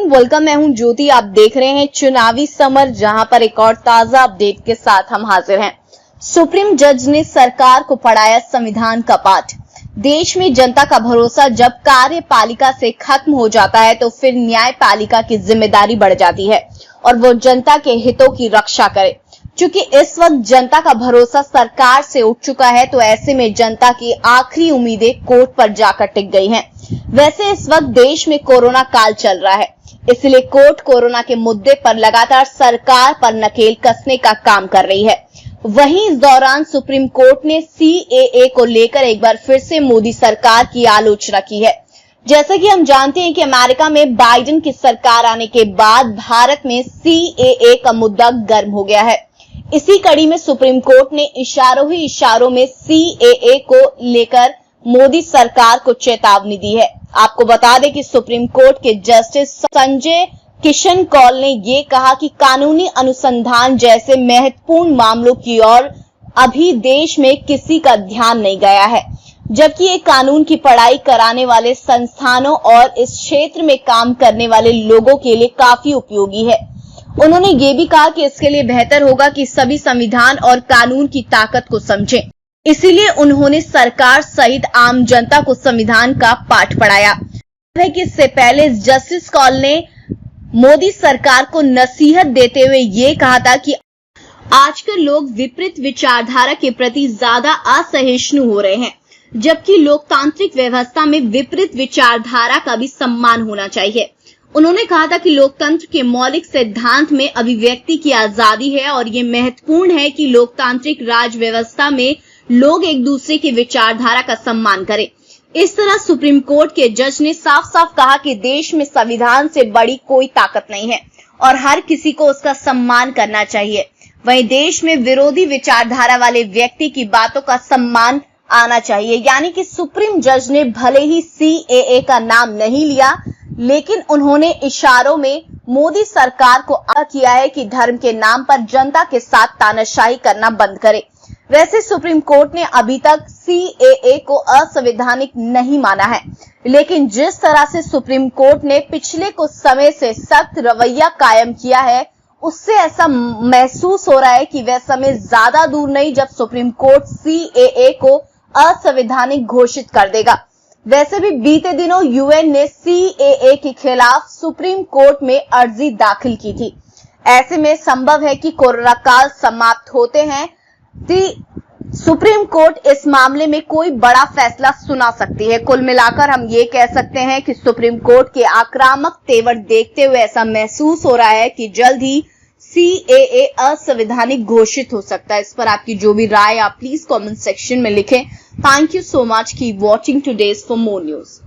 Welcome, मैं हूं ज्योति। आप देख रहे हैं चुनावी समर, जहां पर एक और ताजा अपडेट के साथ हम हाजिर हैं। सुप्रीम जज ने सरकार को पढ़ाया संविधान का पाठ। देश में जनता का भरोसा जब कार्यपालिका से खत्म हो जाता है तो फिर न्यायपालिका की जिम्मेदारी बढ़ जाती है और वो जनता के हितों की रक्षा करे। चूंकि इस वक्त जनता का भरोसा सरकार से उठ चुका है, तो ऐसे में जनता की आखिरी उम्मीदें कोर्ट पर जाकर टिक गई हैं। वैसे इस वक्त देश में कोरोना काल चल रहा है, इसलिए कोर्ट कोरोना के मुद्दे पर लगातार सरकार पर नकेल कसने का काम कर रही है। वहीं इस दौरान सुप्रीम कोर्ट ने CAA को लेकर एक बार फिर से मोदी सरकार की आलोचना की है। जैसा कि हम जानते हैं कि अमेरिका में बाइडेन की सरकार आने के बाद भारत में CAA का मुद्दा गर्म हो गया है। इसी कड़ी में सुप्रीम कोर्ट ने इशारों ही इशारों में CAA को लेकर मोदी सरकार को चेतावनी दी है। आपको बता दें कि सुप्रीम कोर्ट के जस्टिस संजय किशन कौल ने ये कहा कि कानूनी अनुसंधान जैसे महत्वपूर्ण मामलों की ओर अभी देश में किसी का ध्यान नहीं गया है, जबकि ये कानून की पढ़ाई कराने वाले संस्थानों और इस क्षेत्र में काम करने वाले लोगों के लिए काफी उपयोगी है। उन्होंने ये भी कहा कि इसके लिए बेहतर होगा कि सभी संविधान और कानून की ताकत को समझें। इसीलिए उन्होंने सरकार सहित आम जनता को संविधान का पाठ पढ़ाया है कि इससे पहले जस्टिस कौल ने मोदी सरकार को नसीहत देते हुए ये कहा था कि आजकल लोग विपरीत विचारधारा के प्रति ज्यादा असहिष्णु हो रहे हैं, जबकि लोकतांत्रिक व्यवस्था में विपरीत विचारधारा का भी सम्मान होना चाहिए। उन्होंने कहा था कि लोकतंत्र के मौलिक सिद्धांत में अभिव्यक्ति की आजादी है और ये महत्वपूर्ण है कि लोकतांत्रिक राज व्यवस्था में लोग एक दूसरे की विचारधारा का सम्मान करें। इस तरह सुप्रीम कोर्ट के जज ने साफ साफ कहा कि देश में संविधान से बड़ी कोई ताकत नहीं है और हर किसी को उसका सम्मान करना चाहिए। वहीं देश में विरोधी विचारधारा वाले व्यक्ति की बातों का सम्मान आना चाहिए। यानी कि सुप्रीम जज ने भले ही CAA का नाम नहीं लिया, लेकिन उन्होंने इशारों में मोदी सरकार को आगाह किया है कि धर्म के नाम पर जनता के साथ तानाशाही करना बंद करे। वैसे सुप्रीम कोर्ट ने अभी तक CAA को असंवैधानिक नहीं माना है, लेकिन जिस तरह से सुप्रीम कोर्ट ने पिछले कुछ समय से सख्त रवैया कायम किया है, उससे ऐसा महसूस हो रहा है कि वह समय ज्यादा दूर नहीं जब सुप्रीम कोर्ट CAA को असंवैधानिक घोषित कर देगा। वैसे भी बीते दिनों UN ने CAA के खिलाफ सुप्रीम कोर्ट में अर्जी दाखिल की थी। ऐसे में संभव है कि कोरोना काल समाप्त होते हैं सुप्रीम कोर्ट इस मामले में कोई बड़ा फैसला सुना सकती है। कुल मिलाकर हम ये कह सकते हैं कि सुप्रीम कोर्ट के आक्रामक तेवर देखते हुए ऐसा महसूस हो रहा है कि जल्द ही CAA असंवैधानिक घोषित हो सकता है। इस पर आपकी जो भी राय आप प्लीज कमेंट सेक्शन में लिखें। Thank you so much. Keep watching today's for more news.